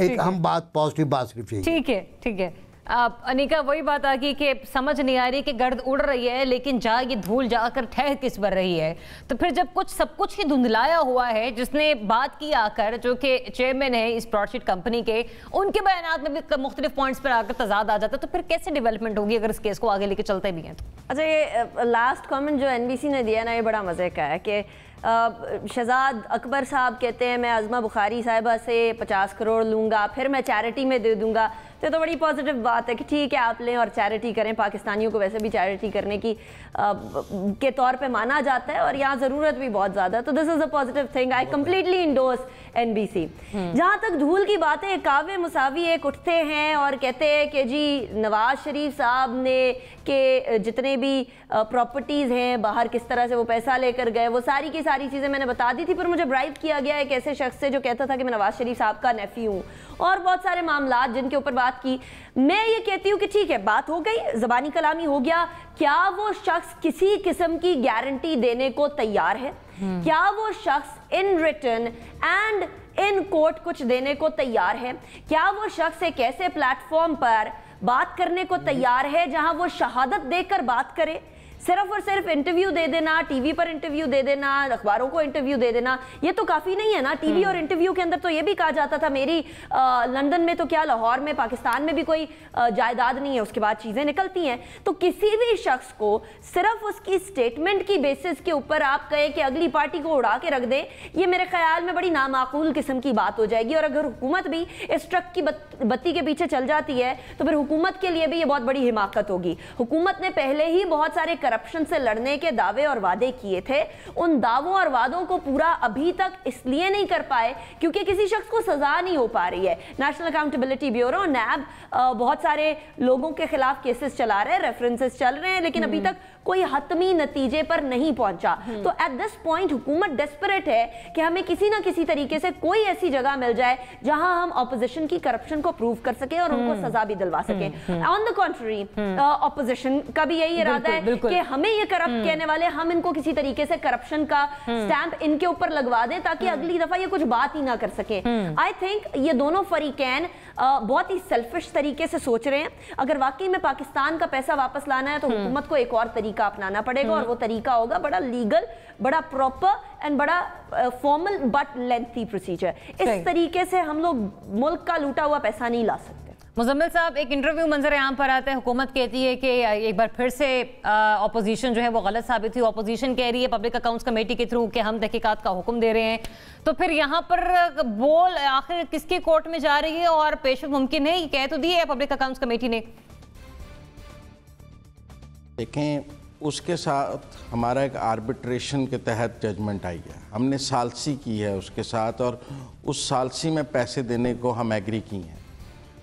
एक हम बात पॉजिटिव बात सिर्फ चाहिए। ठीक है। अनिका, वही बात आ गई कि समझ नहीं आ रही कि गर्द उड़ रही है, लेकिन जा ये धूल जाकर ठहर किस पर रही है। तो फिर जब सब कुछ ही धुंधलाया हुआ है, जिसने बात की आकर, जो कि चेयरमैन है इस ब्रॉडशीट कंपनी के, उनके बयानात में भी मुख्तलिफ पॉइंट्स पर आकर तजाद आ जाता है, तो फिर कैसे डेवलपमेंट होगी अगर इस केस को आगे लेके चलते भी हैं तो? अच्छा, ये लास्ट कमेंट जो NBC ने दिया ना, ये बड़ा मज़े का है कि शहजाद अकबर साहब कहते हैं मैं आज़मा बुखारी साहिबा से 50 करोड़ लूँगा, फिर मैं चैरिटी में दे दूँगा। तो बड़ी पॉजिटिव बात है कि ठीक है आप लें और चैरिटी करें। पाकिस्तानियों को वैसे भी चैरिटी करने की के तौर पे माना जाता है, और यहाँ ज़रूरत भी बहुत ज़्यादा। तो this is a positive thing, I completely endorse NBC। जहाँ तक धूल की बातें, कावे मुसावी एक उठते हैं और कहते हैं कि जी नवाज शरीफ साहब ने के जितने भी प्रॉपर्टीज़ हैं बाहर, किस तरह से वो पैसा लेकर गए, वो सारी की सारी चीज़ें मैंने बता दी थी। पर मुझे ब्राइब किया गया एक ऐसे शख्स से जो कहता था कि मैं नवाज शरीफ साहब का नेफी हूँ, और बहुत सारे मामला जिनके ऊपर बात की। मैं ये कहती हूँ कि ठीक है, बात हो गई, ज़बानी कलामी हो गया। क्या वो शख्स किसी किस्म की गारंटी देने को तैयार है? क्या वो शख्स in written and in court कुछ देने को तैयार है? क्या वो शख्स एक ऐसे प्लेटफॉर्म पर बात करने को तैयार है जहां वो शहादत देकर बात करे? सिर्फ और सिर्फ इंटरव्यू दे देना, टीवी पर इंटरव्यू दे देना, अखबारों को इंटरव्यू दे देना, ये तो काफ़ी नहीं है ना। टीवी और इंटरव्यू के अंदर तो ये भी कहा जाता था मेरी लंदन में तो क्या लाहौर में, पाकिस्तान में भी कोई जायदाद नहीं है, उसके बाद चीज़ें निकलती हैं। तो किसी भी शख्स को सिर्फ उसकी स्टेटमेंट की बेसिस के ऊपर आप कहें कि अगली पार्टी को उड़ा के रख दें, ये मेरे ख्याल में बड़ी नामाकूल किस्म की बात हो जाएगी। और अगर हुकूमत भी इस ट्रक की बत्ती के पीछे चल जाती है तो फिर हुकूमत के लिए भी ये बहुत बड़ी हिमाकत होगी। हुकूमत ने पहले ही बहुत सारे करप्शन से लड़ने के दावे और वादे किए थे, उन दावों और वादों को पूरा अभी तक इसलिए नहीं कर पाए क्योंकि किसी शख्स को सजा नहीं हो पा रही है। नेशनल अकाउंटेबिलिटी ब्यूरो नैब बहुत सारे लोगों के खिलाफ केसेस चला रहे हैं, रेफरेंसेस चल रहे हैं, लेकिन अभी तक कोई हतमी नतीजे पर नहीं पहुंचा। तो एट दिस पॉइंट हुकूमत डेस्परेट है कि हमें किसी ना किसी तरीके से कोई ऐसी जगह मिल जाए जहां हम ऑपोजिशन की करप्शन को प्रूव कर सके और उनको सजा भी दिलवा सके। ऑन द कॉन्ट्ररी ऑपोजिशन का भी यही इरादा है कि हमें ये करप्ट कहने वाले, हम इनको किसी तरीके से करप्शन का स्टैंप इनके ऊपर लगवा दें ताकि अगली दफा ये कुछ बात ही ना कर सके। आई थिंक ये दोनों फरीकैन बहुत ही सेल्फिश तरीके से सोच रहे हैं। अगर वाकई में पाकिस्तान का पैसा वापस लाना है तो हुकूमत को एक और तरीका अपनाना पड़ेगा और वो तरीका होगा बड़ा लीगल, बड़ा प्रॉपर एंड बड़ा फॉर्मल बट लेंथी प्रोसीजर। इस तरीके से हम लोग मुल्क का लूटा हुआ पैसा नहीं ला सकते। मुजम्मिल साहब, एक इंटरव्यू मंजर आम पर आता है, हुकूमत कहती है कि एक बार फिर से अपोजिशन जो है वो गलत साबित हुई। अपोजिशन कह रही है पब्लिक अकाउंट्स कमेटी के थ्रू कि हम तहकीकात का हुक्म दे रहे हैं। तो फिर यहाँ पर बोल आखिर किसकी कोर्ट में जा रही है और पेशरफ मुमकिन है? कह तो दी है पब्लिक अकाउंट्स कमेटी ने। देखें, उसके साथ हमारा एक आर्बिट्रेशन के तहत जजमेंट आई है, हमने सालसी की है उसके साथ, और उस सालसी में पैसे देने को हम एग्री की हैं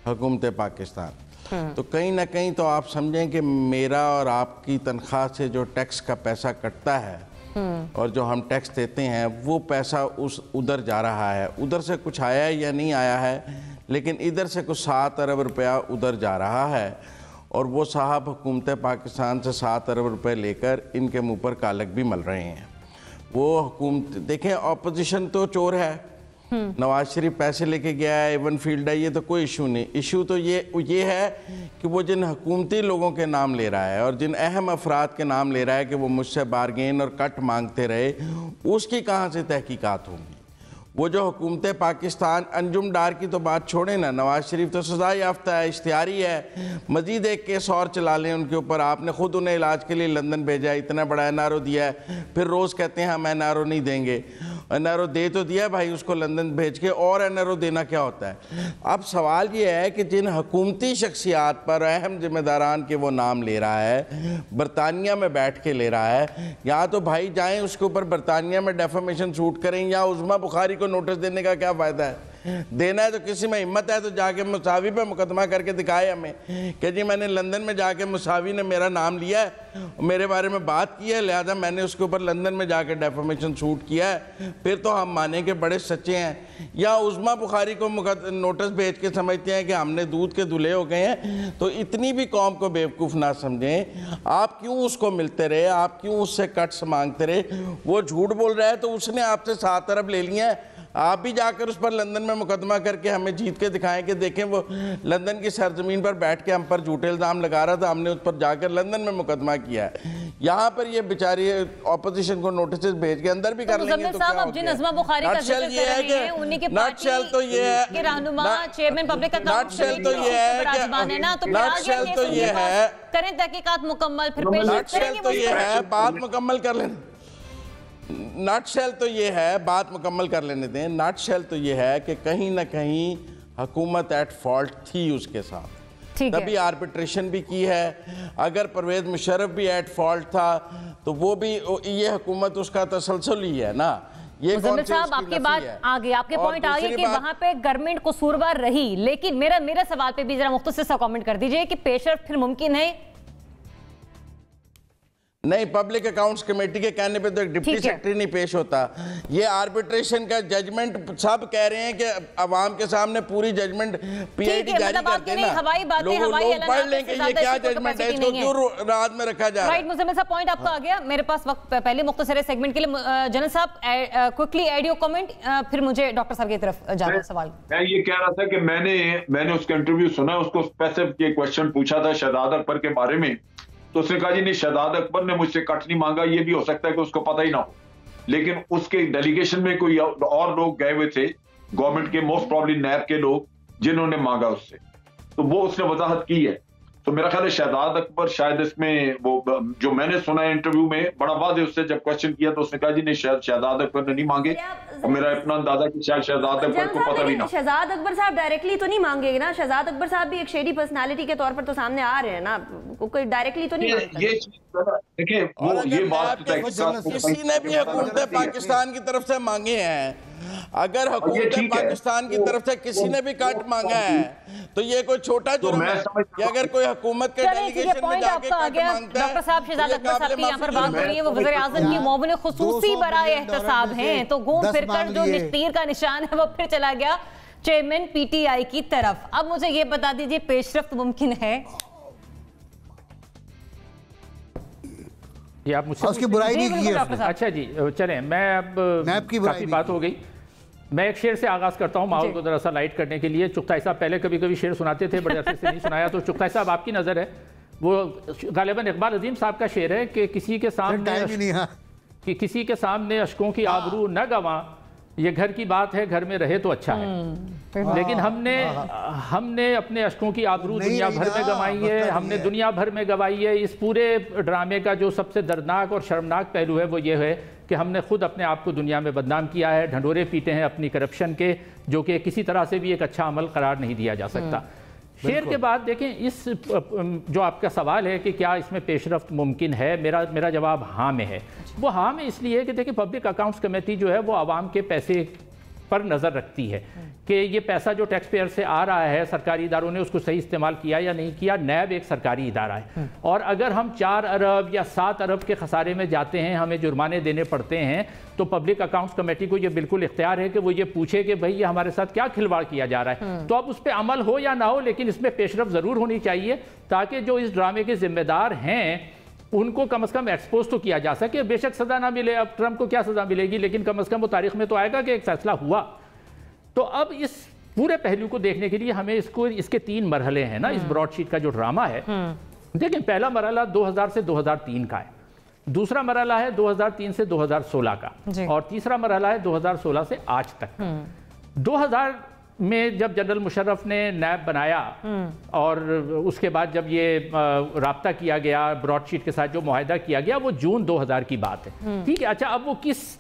हुकूमत पाकिस्तान। तो कहीं ना कहीं तो आप समझें कि मेरा और आपकी तनख्वाह से जो टैक्स का पैसा कटता है और जो हम टैक्स देते हैं वो पैसा उधर जा रहा है। उधर से कुछ आया है या नहीं आया है, लेकिन इधर से कुछ 7 अरब रुपया उधर जा रहा है और वो साहब हुकूमत पाकिस्तान से 7 अरब रुपए लेकर इनके मुंह पर कालक भी मल रहे हैं। वो हुकूमत देखें, ऑपोजिशन तो चोर है, नवाज शरीफ पैसे लेके गया है, एवन फील्ड है, ये तो कोई इशू नहीं। इशू तो ये है कि वो जिन हुकूमती लोगों के नाम ले रहा है और जिन अहम अफराद के नाम ले रहा है कि वो मुझसे बारगेन और कट मांगते रहे, उसकी कहाँ से तहकीकात होंगी। वो जो हुकूमत पाकिस्तान, अंजुम डार की तो बात छोड़ें ना, नवाज शरीफ तो सजा याफ्ता है, इश्तिहारी है, मजीद एक केस और चला लें उनके ऊपर। आपने खुद उन्हें इलाज के लिए लंदन भेजा है, इतना बड़ा एनआरओ दिया है, फिर रोज़ कहते हैं हम एनआरओ नहीं देंगे। एनआरओ दे तो दिया भाई उसको लंदन भेज के, और एनआरओ देना क्या होता है। अब सवाल ये है कि जिन हुकूमती शख्सियात पर अहम जिम्मेदारान के वो नाम ले रहा है, बरतानिया में बैठ के ले रहा है, या तो भाई जाएँ उसके ऊपर बरतानिया में डेफेमेशन सूट करें, या उज़्मा बुखारी को नोटिस देने का क्या फ़ायदा है। देना है तो किसी में हिम्मत है तो जाके मुसावी पे मुकदमा करके दिखाए हमें कि जी मैंने लंदन में जाके मुसावी ने मेरा नाम लिया है, मेरे बारे में बात की है, लिहाजा मैंने उसके ऊपर लंदन में जाके डेफेमेशन शूट किया है, फिर तो हम माने कि बड़े सच्चे हैं। या उज़्मा बुखारी को नोटिस भेज के समझते हैं कि हमने दूध के दूल्हे हो गए हैं। तो इतनी भी कौम को बेवकूफ़ ना समझें। आप क्यों उसको मिलते रहे, आप क्यों उससे कट्स मांगते रहे। वो झूठ बोल रहा है तो उसने आपसे 7 अरब ले लिए हैं, आप भी जाकर उस पर लंदन में मुकदमा करके हमें जीत के दिखाएं कि देखें वो लंदन की सरजमीन पर बैठ के हम पर झूठे इल्ज़ाम लगा रहा था, हमने उस पर जाकर लंदन में मुकदमा किया है। यहाँ पर ये बेचारी ऑपोजिशन को नोटिस भेज के अंदर भी कर लेंगे तो क्या हो गया। नटशेल ये है कि नटशेल तो ये है करें तहकीकात मुकम्मल, फिर नटशेल तो ये है, बात मुकम्मल कर लेना। नटशेल तो ये है, बात मुकम्मल कर लेने दें। नटशेल तो ये है कि कहीं ना कहीं हुकूमत एट फॉल्ट थी उसके साथ, तभी आर्बिट्रेशन भी की है। अगर परवेज मुशर्रफ भी एट फॉल्ट था तो वो भी, ये हुकूमत उसका तसलसल ही है ना। ये मुजम्मिल साहब, आपकी बात आ गई, आपके पॉइंट आ गए कि वहां पे गवर्नमेंट कसूरवार रही, लेकिन मेरा सवाल पे भी जरा मुख्तसर सा कमेंट कर दीजिए कि पेशरफ फिर मुमकिन है? नहीं, पब्लिक अकाउंट्स कमेटी के कहने पे तो एक डिप्टी सेक्रेटरी नहीं पेश होता। ये आर्बिट्रेशन का जजमेंट सब कह रहे हैं कि अवाम के सामने पूरी जजमेंट पीआईडी जारी करते हैं ना, लोग पढ़ लें कि ये क्या जजमेंट है, इसको क्यों रात में रखा जा रहा है। राइट मुजम्मिल साहब, पॉइंट आपका आ गया। मेरे पास वक्त पहले मुख्तसर सेगमेंट के लिए, जनरल साहब क्विकली एड योर कमेंट, फिर मुझे डॉक्टर साहब की तरफ जाना सवाल। मैं ये कह रहा था कि मैंने उसका इंटरव्यू सुना, उसको स्पेसिफिक क्वेश्चन पूछा था शहजाद अकबर के बारे में, तो उसने कहा जी नहीं, शहजाद अकबर ने मुझसे कट नहीं मांगा। ये भी हो सकता है कि उसको पता ही ना हो, लेकिन उसके डेलीगेशन में कोई और लोग गए हुए थे गवर्नमेंट के, मोस्ट प्रॉब्ली नैब के लोग, जिन्होंने मांगा उससे, तो वो उसने वजाहत की है। तो मेरा ख्याल है शहजाद अकबर शायद इसमें, वो जो मैंने सुना है इंटरव्यू में, बड़ा वाज़ेह उससे जब क्वेश्चन किया तो उसने कहा जी नहीं, शहजाद अकबर ने नहीं मांगे, और मेरा अपना अंदाजा कि शायद शहजाद अकबर को पता भी ना। शहजाद अकबर साहब डायरेक्टली तो नहीं मांगेंगे ना, शहजाद अकबर साहब भी एक शेडी पर्सनालिटी के तौर पर तो सामने आ रहे हैं ना, कोई डायरेक्टली तो नहीं मांगता। देखिए और वो अगर ये बात आपके किसी ने भी हुकूमत पाकिस्तान की तरफ से मांगे हैं, अगर हुकूमत पाकिस्तान की तरफ से किसी ने भी कट मांगा है तो ये कोई छोटा जुर्म है कि अगर कोई हुकूमत के डेलीगेशन में जाके कट मांगता है। डॉक्टर साहब, शहजाद अकबर साहब की यहाँ पर बात हो रही है, वो वज़ीर आज़म की मोमिन खुसूसी बराए एहतसाब हैं, तो घूम फिर कर जो तीर का निशान है वो फिर चला गया चेयरमैन पीटीआई की तरफ। अब मुझे ये बता दीजिए, पेशरफ्त मुमकिन है? ये आप मुझसे उसकी बुराई नहीं की है। अच्छा जी, चलें, मैं अब काफी बात हो गई, मैं एक शेर से आगाज करता हूँ माहौल को जरा सा लाइट करने के लिए। चुगताई साहब पहले कभी कभी शेर सुनाते थे, बड़े अरसे से नहीं सुनाया, तो चुगताई साहब आपकी नजर है, वो गालिबन इकबाल अजीम साहब का शेर है कि किसी के सामने अशकों की आबरू न गवा, ये घर की बात है, घर में रहे तो अच्छा है। लेकिन हमने अपने अशकों की आबरू दुनिया भर में गंवाई है, हमने दुनिया भर में गंवाई है। इस पूरे ड्रामे का जो सबसे दर्दनाक और शर्मनाक पहलू है वो ये है कि हमने खुद अपने आप को दुनिया में बदनाम किया है, ढंढोरे पीटे हैं अपनी करप्शन के, जो कि किसी तरह से भी एक अच्छा अमल करार नहीं दिया जा सकता। शेर के बाद देखें, इस जो आपका सवाल है कि क्या इसमें पेशरफ्त मुमकिन है, मेरा जवाब हाँ में है। वो हाँ में इसलिए है कि देखिए, पब्लिक अकाउंट्स कमेटी जो है वो आवाम के पैसे पर नज़र रखती है कि ये पैसा जो टैक्स पेयर से आ रहा है, सरकारी इदारों ने उसको सही इस्तेमाल किया या नहीं किया। नैब एक सरकारी इदारा है, और अगर हम 4 अरब या 7 अरब के खसारे में जाते हैं, हमें जुर्माने देने पड़ते हैं, तो पब्लिक अकाउंट्स कमेटी को ये बिल्कुल इख्तियार है कि वो ये पूछे कि भाई ये हमारे साथ क्या खिलवाड़ किया जा रहा है। तो अब उस पर अमल हो या ना हो, लेकिन इसमें पेशरफ ज़रूर होनी चाहिए, ताकि जो इस ड्रामे के जिम्मेदार हैं उनको कम से कम एक्सपोज तो किया जा सके। बेशक सज़ा ना मिले, अब ट्रंप को क्या सज़ा मिलेगी, लेकिन कम से कम वो तारीख में तो आएगा कि एक फैसला हुआ। तो अब इस पूरे पहलू को देखने के लिए हमें इसके 3 मरहले हैं ना, इस ब्रॉडशीट का जो ड्रामा है। देखिए, पहला मरहला 2000 से 2003 का है, दूसरा मरहला है 2003 से 2016 का, और तीसरा मरहला है 2016 से आज तक। 2000 में जब जनरल मुशर्रफ ने नैब बनाया और उसके बाद जब ये राब्ता किया गया ब्रॉडशीट के साथ, जो मुआहिदा किया गया, वो जून 2000 की बात है। ठीक है, अच्छा, अब वो किस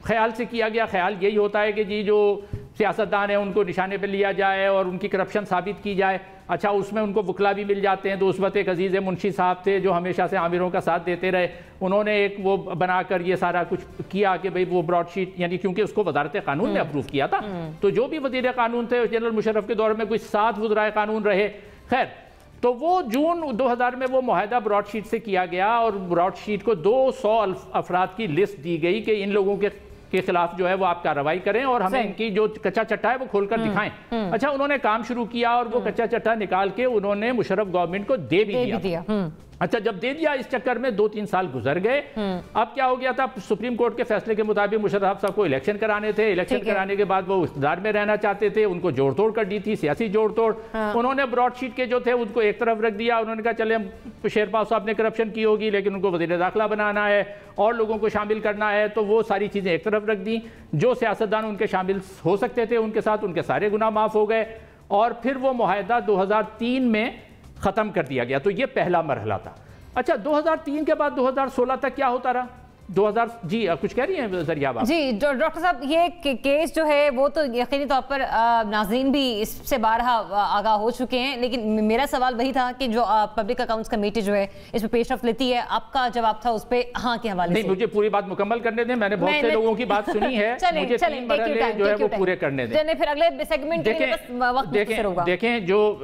ख्याल से किया गया? ख्याल यही होता है कि जी जो सियासतदान है उनको निशाने पर लिया जाए और उनकी करप्शन साबित की जाए। अच्छा, उसमें उनको वकला भी मिल जाते हैं। तो उस वक्त एक अजीज़ मुंशी साहब थे जो हमेशा से आमिरों का साथ देते रहे, उन्होंने एक वो बनाकर ये सारा कुछ किया कि भाई वो ब्रॉडशीट, यानी क्योंकि उसको वजारत कानून ने अप्रूव किया था, तो जो भी वजीर कानून थे जनरल मुशर्रफ के दौर में कुछ 7 वज़राए कानून रहे, खैर, तो वो जून 2000 में वो मुआहिदा ब्रॉडशीट से किया गया, और ब्रॉडशीट को 200 अफराद की लिस्ट दी गई कि इन लोगों के खिलाफ जो है वो आप कार्रवाई करें और हमें इनकी जो कच्चा चट्टा है वो खोलकर दिखाएं। अच्छा, उन्होंने काम शुरू किया और वो कच्चा चट्टा निकाल के उन्होंने मुशर्रफ गवर्नमेंट को दे भी दिया। अच्छा, जब दे दिया, इस चक्कर में 2-3 साल गुजर गए। अब क्या हो गया था, सुप्रीम कोर्ट के फैसले के मुताबिक मुशर्रफ साहब को इलेक्शन कराने थे। इलेक्शन कराने के बाद वो इख्तियार में रहना चाहते थे, उनको जोड़ तोड़ कर दी थी, सियासी जोड़ तोड़। उन्होंने ब्रॉडशीट के जो थे उनको एक तरफ रख दिया। उन्होंने कहा चले, शेरपाल साहब ने करप्शन की होगी, लेकिन उनको वज़ीर दाखिला बनाना है और लोगों को शामिल करना है, तो वो सारी चीज़ें एक तरफ रख दी। जो सियासतदान उनके शामिल हो सकते थे उनके साथ उनके सारे गुनाह माफ़ हो गए, और फिर वो मुआहिदा 2003 में ख़त्म कर दिया गया। तो ये पहला मरहला था। अच्छा, 2003 के बाद 2016 तक क्या होता रहा? 2000 जी कुछ कह रही हैं जरिया बात? जी डॉक्टर साहब, ये केस जो है वो तो यकीनी तौर पर नाज़रीन भी इससे बारहा आगाह हो चुके हैं, लेकिन मेरा सवाल वही था कि जो पब्लिक अकाउंट्स कमेटी जो है इस पर पेशरफ लेती है, आपका जवाब था उस पर हाँ के हवाले से। मुझे पूरी बात मुकम्मल करने दें, मैंने बहुत से लोगों की बात सुनी है, मुझे 3 मरहले जो है वो पूरे करने दें। फिर अगले सेगमेंट के लिए बस वक्त मुख्तसर होगा। देखें, जो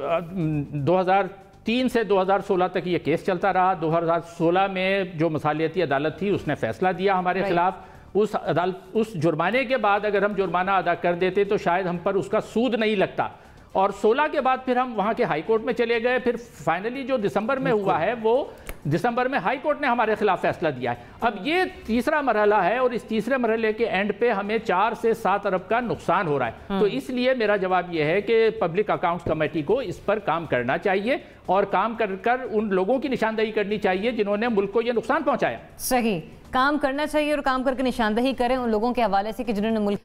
2003 से 2016 तक ये केस चलता रहा। 2016 में जो मसालियती अदालत थी उसने फैसला दिया हमारे खिलाफ। उस जुर्माने के बाद अगर हम जुर्माना अदा कर देते तो शायद हम पर उसका सूद नहीं लगता, और 16 के बाद फिर हम वहाँ के हाई कोर्ट में चले गए। फिर फाइनली जो दिसंबर में हुआ है, वो दिसंबर में हाई कोर्ट ने हमारे खिलाफ फैसला दिया है। अब ये तीसरा मरहला है, और इस तीसरे मरहले के एंड पे हमें 4 से 7 अरब का नुकसान हो रहा है। तो इसलिए मेरा जवाब यह है कि पब्लिक अकाउंट्स कमेटी को इस पर काम करना चाहिए, और काम कर उन लोगों की निशानदेही करनी चाहिए जिन्होंने मुल्क को यह नुकसान पहुंचाया। सही काम करना चाहिए, और काम करके निशानदेही करें उन लोगों के हवाले से कि जिन्होंने मुल्क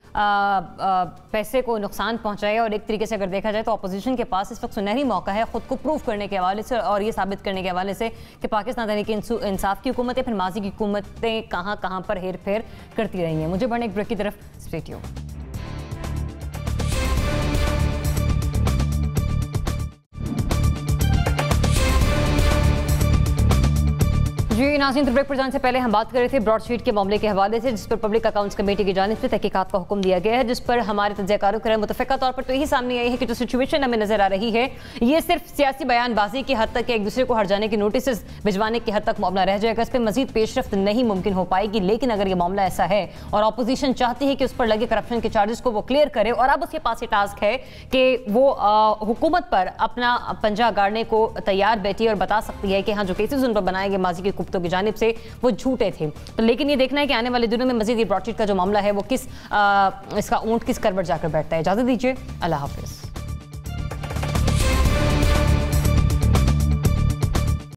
पैसे को नुकसान पहुंचाया। और एक तरीके से अगर देखा जाए तो अपोजिशन के पास इस वक्त सुनहरी मौका है खुद को प्रूव करने के हवाले से, और ये साबित करने के हवाले से कि पाकिस्तान तहरीक इंसाफ की हुकूमतें, फिर माजी की हुकूमतें कहाँ कहाँ पर हेर फेर करती रही हैं। मुझे बढ़ने एक ब्रेक की तरफ स्टे ट्यून्ड। जी जी नाज़रीन, ब्रेक पर जाने से पहले हम बात कर रहे थे ब्रॉडशीट के मामले के हवाले से, जिस पर पब्लिक अकाउंट्स कमेटी की जानिब से तहकीकात का हुक्म दिया गया है, जिस पर हमारे तज्ज़ियाकारों की राय मुतफ़िका तौर पर तो यही सामने आई है कि जो सिचुएशन हमें नजर आ रही है ये सिर्फ सियासी बयानबाजी की हद तक, एक दूसरे को हट जाने की नोटिस भिजवाने की हद तक मामला रह जाएगा। इस पर मजीद पेशरफ्त नहीं मुमकिन हो पाएगी। लेकिन अगर ये मामला ऐसा है और अपोजिशन चाहती है कि उस पर लगे करप्शन के चार्जेस को वो क्लियर करे, और अब उसके पास ये टास्क है कि वो हुकूमत पर अपना पंजा गाड़ने को तैयार बैठी और बता सकती है कि हाँ जो केसेस उन पर बनाए गए माजी के कुत्तों की जानिब से वो झूठे थे। तो लेकिन ये देखना है कि आने वाले दिनों में मजीद ये ब्रॉडशीट का जो मामला है वो किस इसका ऊंट किस करवट जाकर बैठता है। इजाजत दीजिए, अल्लाह हाफिज।